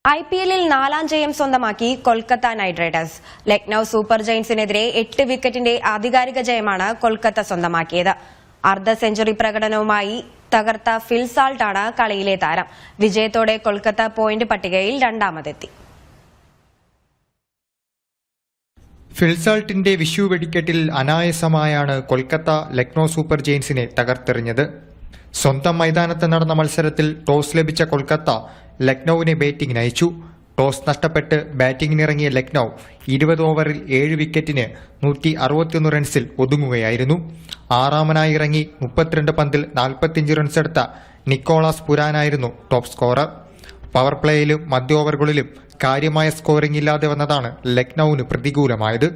IPL-ൽ 4ാം ജയം സ്വന്തമാക്കി Kolkata knight riders. Lucknow super ജയന്റ്സിനെതിരെ 8 വിക്കറ്റിന്റെ ആധികാരിക ജയമാണ് കൊൽക്കത്ത സ്വന്തമാക്കിയത്. അർദ്ധ സെഞ്ചുറി പ്രകടനവുമായി തകർത്ത ഫിൽ സാൾട്ടാണ് കളിയിലെ താരം. വിജയത്തോടെ കൊൽക്കത്ത പോയിന്റ് പട്ടികയിൽ രണ്ടാമതെത്തി. ഫിൽ സാൾട്ടിന്റെ വിഷു വെടിക്കെട്ടിൽ അനായാസമായാണ് കൊൽക്കത്ത ലക്നൌ സൂപ്പർ ജയന്റ്സിനെ തകർത്തെറിഞ്ഞത്. സ്വന്തം മൈതാനത്ത് നടന്ന മത്സരത്തിൽ ടോസ് ലഭിച്ച കൊൽക്കത്ത ലക്നൌവിനെ ബാറ്റിംഗിന് അയച്ചു. ടോസ് നഷ്ടപ്പെട്ട് ബാറ്റിംഗിനിറങ്ങിയ ലക്നൌ 20 ഓവറിൽ 7 വിക്കറ്റിന് 161 റൺസിൽ ഒതുങ്ങുകയായിരുന്നു. ആറാമനായി ഇറങ്ങി 32 പന്തിൽ 45 റൺസെടുത്ത നിക്കോളാസ് പുരാനായിരുന്നു ടോപ്പ് സ്കോറർ. പവർ പ്ലേയിലും മധ്യ ഓവറുകളിലും കാര്യമായ സ്കോറിംഗ് ഇല്ലാതെ വന്നതാണ് ലക്നൌവിന് പ്രതികൂലമായത്.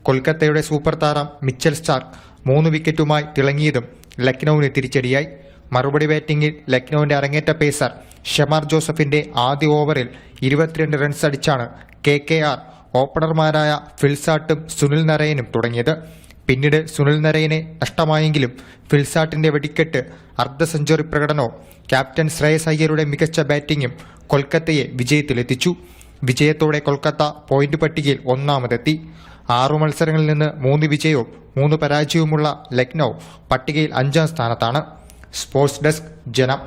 കൊൽക്കത്തയുടെ സൂപ്പർ താരം മിച്ചൽ സ്റ്റാർക്ക് 3 വിക്കറ്റുമായി തിളങ്ങിയതും ലക്നൌവിന് തിരിച്ചടിയായി. മറുപടി ബാറ്റിംഗിൽ ലക്നൌവിന്റെ അരങ്ങേറ്റ പേസർ ഷമാർ ജോസഫിന്റെ ആദ്യ ഓവറിൽ 22 റൺസ് അടിച്ചാണ് KKR ഓപ്പണർമാരായ ഫിൽസാട്ടും സുനിൽ നരയനും തുടങ്ങിയത്. പിന്നീട് സുനിൽ നരയനെ നഷ്ടമായെങ്കിലും ഫിൽസാട്ടിന്റെ വെടിക്കെട്ട്, അർദ്ധ സെഞ്ചുറി പ്രകടനവും ക്യാപ്റ്റൻ ശ്രേയസ് അയ്യരുടെ മികച്ച ബാറ്റിംഗും കൊൽക്കത്തയെ വിജയത്തിലെത്തിച്ചു. വിജയത്തോടെ കൊൽക്കത്ത പോയിന്റ് പട്ടികയിൽ ഒന്നാമതെത്തി. 6 മത്സരങ്ങളിൽ നിന്ന് 3 വിജയവും 3 പരാജയവുമുള്ള ലക്നൌ പട്ടികയിൽ 5ാം സ്ഥാനത്താണ്. സ്പോർട്സ് ഡെസ്ക്, ജനം.